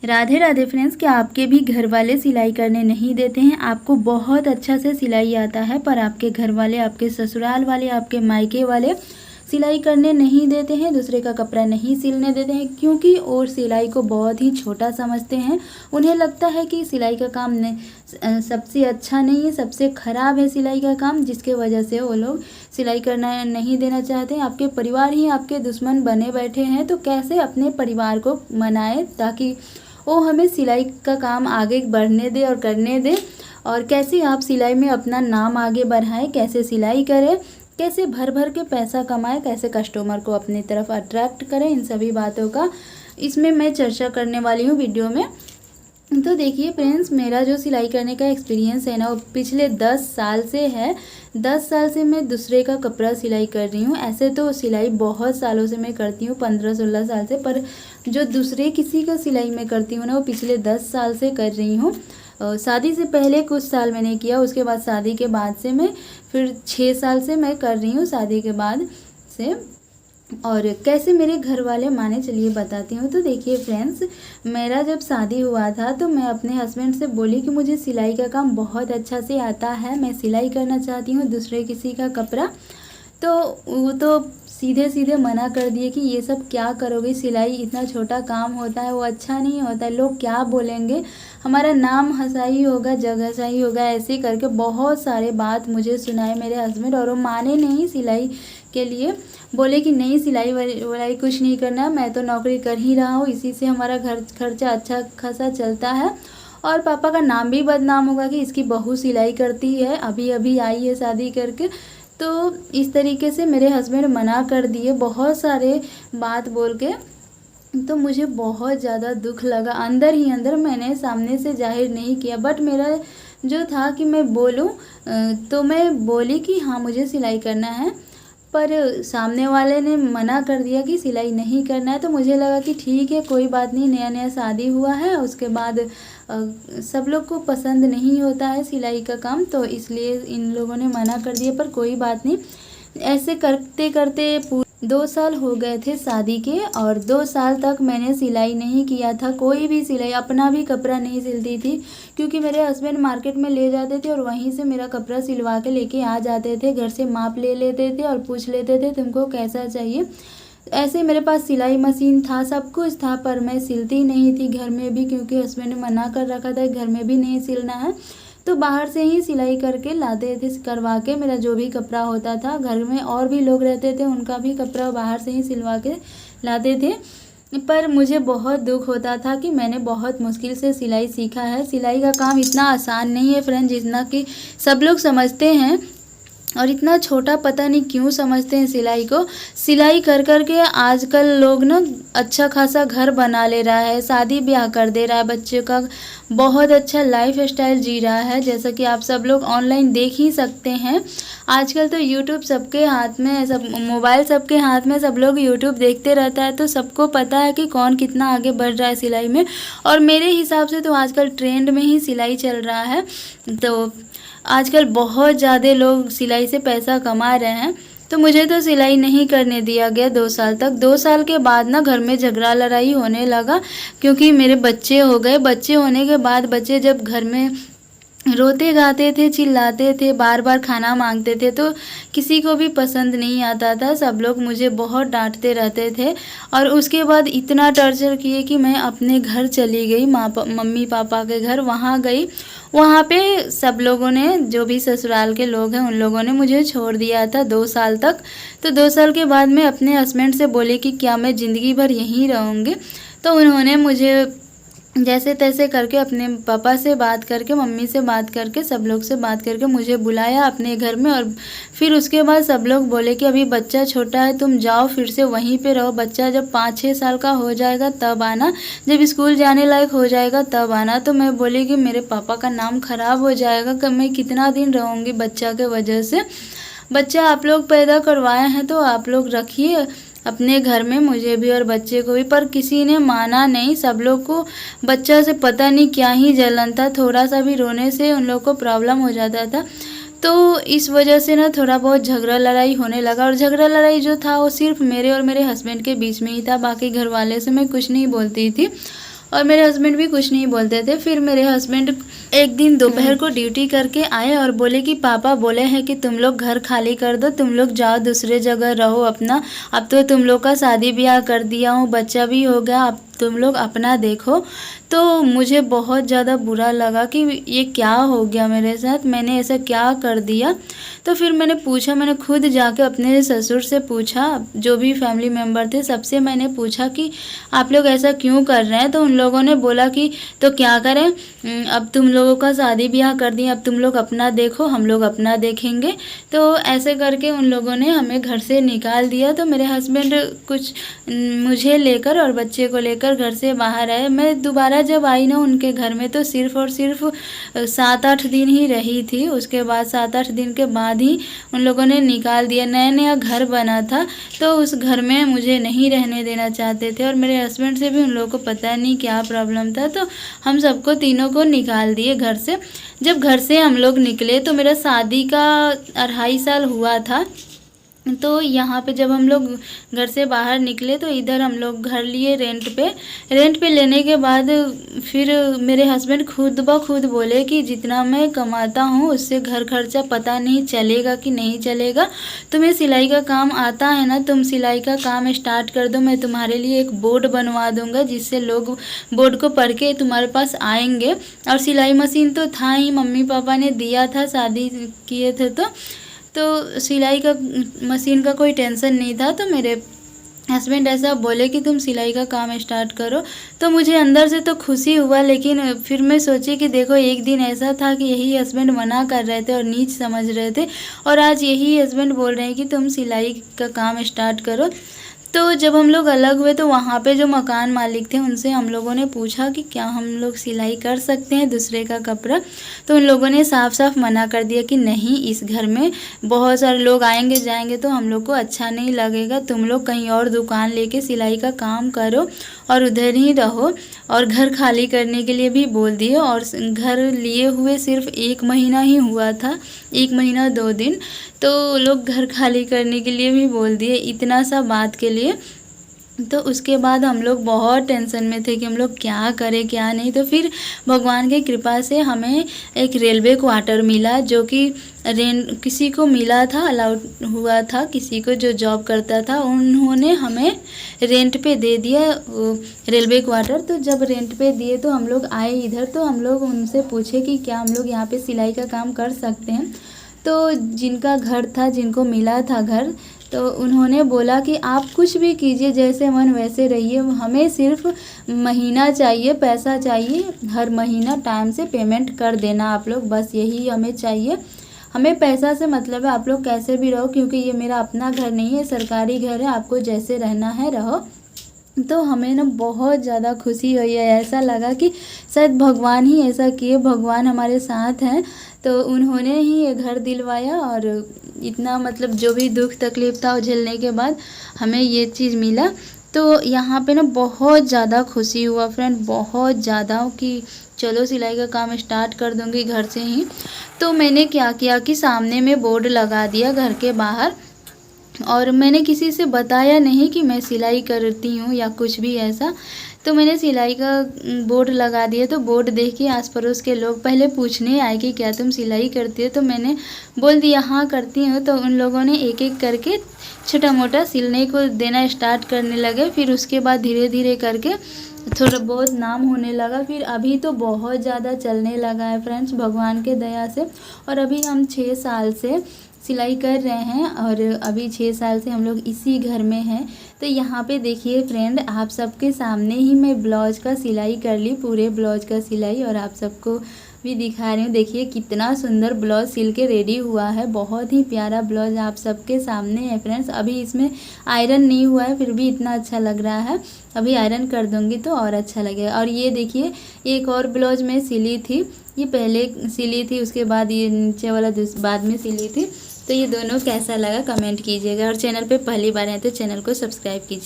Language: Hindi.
राधे राधे फ्रेंड्स, क्या आपके भी घर वाले सिलाई करने नहीं देते हैं? आपको बहुत अच्छा से सिलाई आता है पर आपके घर वाले, आपके ससुराल वाले, आपके मायके वाले सिलाई करने नहीं देते हैं, दूसरे का कपड़ा नहीं सिलने देते हैं क्योंकि और सिलाई को बहुत ही छोटा समझते हैं। उन्हें लगता है कि सिलाई का काम सबसे अच्छा नहीं है, सबसे ख़राब है सिलाई का काम, जिसके वजह से वो लोग सिलाई करना नहीं देना चाहते हैं। आपके परिवार ही आपके दुश्मन बने बैठे हैं, तो कैसे अपने परिवार को मनाएं ताकि वो हमें सिलाई का काम आगे बढ़ने दे और करने दे, और कैसे आप सिलाई में अपना नाम आगे बढ़ाएं, कैसे सिलाई करें, कैसे भर भर के पैसा कमाएं, कैसे कस्टमर को अपनी तरफ अट्रैक्ट करें, इन सभी बातों का इसमें मैं चर्चा करने वाली हूँ वीडियो में। तो देखिए फ्रेंड्स, मेरा जो सिलाई करने का एक्सपीरियंस है ना, वो पिछले 10 साल से है। 10 साल से मैं दूसरे का कपड़ा सिलाई कर रही हूँ। ऐसे तो सिलाई बहुत सालों से मैं करती हूँ, 15-16 साल से, पर जो दूसरे किसी का सिलाई मैं करती हूँ ना, वो पिछले 10 साल से कर रही हूँ। शादी से पहले कुछ साल मैंने किया, उसके बाद शादी के बाद से मैं फिर 6 साल से मैं कर रही हूँ शादी के बाद से। और कैसे मेरे घर वाले माने, चलिए बताती हूँ। तो देखिए फ्रेंड्स, मेरा जब शादी हुआ था तो मैं अपने हस्बैंड से बोली कि मुझे सिलाई का काम बहुत अच्छा से आता है, मैं सिलाई करना चाहती हूँ दूसरे किसी का कपड़ा। तो वो तो सीधे सीधे मना कर दिए कि ये सब क्या करोगे, सिलाई इतना छोटा काम होता है, वो अच्छा नहीं होता है, लोग क्या बोलेंगे, हमारा नाम हंसाई होगा, जग हंसाई होगा, ऐसे करके बहुत सारे बात मुझे सुनाए मेरे हस्बैंड। और वो माने नहीं सिलाई के लिए, बोले कि नहीं सिलाई वलाई कुछ नहीं करना, मैं तो नौकरी कर ही रहा हूँ, इसी से हमारा घर खर्चा अच्छा खासा चलता है, और पापा का नाम भी बदनाम होगा कि इसकी बहू सिलाई करती है, अभी अभी आई है शादी करके। तो इस तरीके से मेरे हस्बैंड मना कर दिए बहुत सारे बात बोल के। तो मुझे बहुत ज़्यादा दुख लगा, अंदर ही अंदर, मैंने सामने से जाहिर नहीं किया, बट मेरा जो था कि मैं बोलूं, तो मैं बोली कि हाँ मुझे सिलाई करना है, पर सामने वाले ने मना कर दिया कि सिलाई नहीं करना है। तो मुझे लगा कि ठीक है, कोई बात नहीं, नया नया शादी हुआ है, उसके बाद सब लोग को पसंद नहीं होता है सिलाई का काम, तो इसलिए इन लोगों ने मना कर दिया, पर कोई बात नहीं। ऐसे करते करते 2 साल हो गए थे शादी के, और 2 साल तक मैंने सिलाई नहीं किया था, कोई भी सिलाई, अपना भी कपड़ा नहीं सिलती थी, क्योंकि मेरे हस्बैंड मार्केट में ले जाते थे और वहीं से मेरा कपड़ा सिलवा के लेके आ जाते थे, घर से माप ले लेते थे और पूछ लेते थे तुमको कैसा चाहिए। ऐसे मेरे पास सिलाई मशीन था, सब कुछ था, पर मैं सिलती नहीं थी घर में भी, क्योंकि हस्बैंड ने मना कर रखा था घर में भी नहीं सिलना है। तो बाहर से ही सिलाई करके लाते थे, करवा के मेरा जो भी कपड़ा होता था, घर में और भी लोग रहते थे, उनका भी कपड़ा बाहर से ही सिलवा के लाते थे। पर मुझे बहुत दुख होता था कि मैंने बहुत मुश्किल से सिलाई सीखा है। सिलाई का काम इतना आसान नहीं है फ्रेंड, जितना कि सब लोग समझते हैं, और इतना छोटा पता नहीं क्यों समझते हैं सिलाई को। सिलाई कर कर के आजकल लोग ना अच्छा खासा घर बना ले रहा है, शादी ब्याह कर दे रहा है, बच्चे का बहुत अच्छा लाइफ स्टाइल जी रहा है, जैसा कि आप सब लोग ऑनलाइन देख ही सकते हैं। आजकल तो यूट्यूब सबके हाथ में, सब मोबाइल सबके हाथ में, सब लोग यूट्यूब देखते रहता है, तो सबको पता है कि कौन कितना आगे बढ़ रहा है सिलाई में। और मेरे हिसाब से तो आजकल ट्रेंड में ही सिलाई चल रहा है, तो आजकल बहुत ज़्यादा लोग सिलाई से पैसा कमा रहे हैं। तो मुझे तो सिलाई नहीं करने दिया गया 2 साल तक। 2 साल के बाद ना घर में झगड़ा लड़ाई होने लगा, क्योंकि मेरे बच्चे हो गए। बच्चे होने के बाद बच्चे जब घर में रोते गाते थे, चिल्लाते थे, बार बार खाना मांगते थे, तो किसी को भी पसंद नहीं आता था, सब लोग मुझे बहुत डांटते रहते थे। और उसके बाद इतना टॉर्चर किए कि मैं अपने घर चली गई, मम्मी पापा के घर, वहाँ गई। वहाँ पे सब लोगों ने, जो भी ससुराल के लोग हैं, उन लोगों ने मुझे छोड़ दिया था 2 साल तक। तो 2 साल के बाद मैं अपने हस्बैंड से बोली कि क्या मैं ज़िंदगी भर यहीं रहूँगी। तो उन्होंने मुझे जैसे तैसे करके अपने पापा से बात करके, मम्मी से बात करके, सब लोग से बात करके मुझे बुलाया अपने घर में। और फिर उसके बाद सब लोग बोले कि अभी बच्चा छोटा है, तुम जाओ फिर से वहीं पे रहो, बच्चा जब 5-6 साल का हो जाएगा तब आना, जब स्कूल जाने लायक हो जाएगा तब आना। तो मैं बोली कि मेरे पापा का नाम खराब हो जाएगा, कि मैं कितना दिन रहूँगी बच्चा के वजह से। बच्चा आप लोग पैदा करवाए हैं तो आप लोग रखिए अपने घर में, मुझे भी और बच्चे को भी। पर किसी ने माना नहीं, सब लोग को बच्चा से पता नहीं क्या ही जलन था, थोड़ा सा भी रोने से उन लोग को प्रॉब्लम हो जाता था। तो इस वजह से ना थोड़ा बहुत झगड़ा लड़ाई होने लगा, और झगड़ा लड़ाई जो था वो सिर्फ मेरे और मेरे हस्बैंड के बीच में ही था, बाकी घर वाले से मैं कुछ नहीं बोलती थी। और मेरे हस्बैंड भी कुछ नहीं बोलते थे। फिर मेरे हस्बैंड एक दिन दोपहर को ड्यूटी करके आए और बोले कि पापा बोले हैं कि तुम लोग घर खाली कर दो, तुम लोग जाओ दूसरे जगह रहो अपना, अब तो तुम लोग का शादी ब्याह कर दिया हूँ, बच्चा भी हो गया, अब तुम लोग अपना देखो। तो मुझे बहुत ज़्यादा बुरा लगा कि ये क्या हो गया मेरे साथ, मैंने ऐसा क्या कर दिया। तो फिर मैंने पूछा, मैंने खुद जाके अपने ससुर से पूछा, जो भी फैमिली मेम्बर थे सबसे मैंने पूछा कि आप लोग ऐसा क्यों कर रहे हैं। तो उन लोगों ने बोला कि तो क्या करें, अब तुम लोगों का शादी ब्याह कर दिया, अब तुम लोग अपना देखो, हम लोग अपना देखेंगे। तो ऐसे करके उन लोगों ने हमें घर से निकाल दिया। तो मेरे हस्बैंड कुछ मुझे लेकर और बच्चे को लेकर घर से बाहर आए। मैं दोबारा जब आई ना उनके घर में, तो सिर्फ़ और सिर्फ 7-8 दिन ही रही थी। उसके बाद 7-8 दिन के बाद ही उन लोगों ने निकाल दिया। नया नया घर बना था, तो उस घर में मुझे नहीं रहने देना चाहते थे, और मेरे हस्बैंड से भी उन लोगों को पता नहीं क्या प्रॉब्लम था। तो हम सबको तीनों को निकाल दिए घर से। जब घर से हम लोग निकले तो मेरा शादी का 2.5 साल हुआ था। तो यहाँ पे जब हम लोग घर से बाहर निकले तो इधर हम लोग घर लिए रेंट पे लेने के बाद फिर मेरे हस्बैंड खुद ब खुद बोले कि जितना मैं कमाता हूँ उससे घर खर्चा पता नहीं चलेगा कि नहीं चलेगा। तुम्हें सिलाई का काम आता है ना, तुम सिलाई का काम स्टार्ट कर दो, मैं तुम्हारे लिए एक बोर्ड बनवा दूँगा जिससे लोग बोर्ड को पढ़ के तुम्हारे पास आएंगे। और सिलाई मशीन तो था ही, मम्मी पापा ने दिया था शादी किए थे तो सिलाई का मशीन का कोई टेंशन नहीं था। तो मेरे हस्बैंड ऐसा बोले कि तुम सिलाई का काम स्टार्ट करो। तो मुझे अंदर से तो खुशी हुआ, लेकिन फिर मैं सोची कि देखो एक दिन ऐसा था कि यही हस्बैंड मना कर रहे थे और नीच समझ रहे थे, और आज यही हस्बैंड बोल रहे हैं कि तुम सिलाई का काम स्टार्ट करो। तो जब हम लोग अलग हुए तो वहाँ पे जो मकान मालिक थे उनसे हम लोगों ने पूछा कि क्या हम लोग सिलाई कर सकते हैं दूसरे का कपड़ा। तो उन लोगों ने साफ साफ मना कर दिया कि नहीं, इस घर में बहुत सारे लोग आएंगे जाएंगे तो हम लोग को अच्छा नहीं लगेगा, तुम लोग कहीं और दुकान लेके सिलाई का काम करो और उधर ही रहो। और घर खाली करने के लिए भी बोल दिए। और घर लिए हुए सिर्फ 1 महीना ही हुआ था, 1 महीना 2 दिन, तो लोग घर खाली करने के लिए भी बोल दिए, इतना सा बात के लिए। तो उसके बाद हम लोग बहुत टेंशन में थे कि हम लोग क्या करें क्या नहीं। तो फिर भगवान की कृपा से हमें एक रेलवे क्वार्टर मिला, जो कि किसी को मिला था, अलाउड हुआ था, किसी को जो जॉब करता था उन्होंने हमें रेंट पे दे दिया रेलवे क्वार्टर। तो जब रेंट पे दिए तो हम लोग आए इधर। तो हम लोग उनसे पूछे कि क्या हम लोग यहाँ पे सिलाई का काम कर सकते हैं। तो जिनका घर था, जिनको मिला था घर, तो उन्होंने बोला कि आप कुछ भी कीजिए, जैसे मन वैसे रहिए, हमें सिर्फ महीना चाहिए, पैसा चाहिए, हर महीना टाइम से पेमेंट कर देना आप लोग, बस यही हमें चाहिए, हमें पैसा से मतलब है, आप लोग कैसे भी रहो, क्योंकि ये मेरा अपना घर नहीं है, सरकारी घर है, आपको जैसे रहना है रहो। तो हमें ना बहुत ज़्यादा खुशी हुई है, ऐसा लगा कि शायद भगवान ही ऐसा किए, भगवान हमारे साथ हैं। तो उन्होंने ही ये घर दिलवाया, और इतना मतलब जो भी दुख तकलीफ़ था वो झेलने के बाद हमें ये चीज़ मिला। तो यहाँ पे ना बहुत ज़्यादा खुशी हुआ फ्रेंड, बहुत ज़्यादा, कि चलो सिलाई का काम स्टार्ट कर दूँगी घर से ही। तो मैंने क्या किया कि सामने में बोर्ड लगा दिया घर के बाहर, और मैंने किसी से बताया नहीं कि मैं सिलाई करती हूँ या कुछ भी ऐसा। तो मैंने सिलाई का बोर्ड लगा दिया। तो बोर्ड देख के आस पड़ोस के लोग पहले पूछने आए कि क्या तुम सिलाई करती हो। तो मैंने बोल दिया हाँ करती हूँ। तो उन लोगों ने एक एक करके छोटा मोटा सिलने को देना स्टार्ट करने लगे। फिर उसके बाद धीरे धीरे करके थोड़ा बहुत नाम होने लगा। फिर अभी तो बहुत ज़्यादा चलने लगा है फ्रेंड्स, भगवान के दया से। और अभी हम 6 साल से सिलाई कर रहे हैं, और अभी 6 साल से हम लोग इसी घर में हैं। तो यहाँ पे देखिए फ्रेंड, आप सबके सामने ही मैं ब्लाउज का सिलाई कर ली, पूरे ब्लाउज का सिलाई, और आप सबको भी दिखा रही हूँ। देखिए कितना सुंदर ब्लाउज सिल के रेडी हुआ है, बहुत ही प्यारा ब्लाउज आप सबके सामने है फ्रेंड्स। अभी इसमें आयरन नहीं हुआ है, फिर भी इतना अच्छा लग रहा है। अभी आयरन कर दूँगी तो और अच्छा लगेगा। और ये देखिए एक और ब्लाउज मैं सिली थी, ये पहले सिली थी, उसके बाद ये नीचे वाला बाद में सिली थी। तो ये दोनों कैसा लगा कमेंट कीजिएगा, और चैनल पे पहली बार है तो चैनल को सब्सक्राइब कीजिए।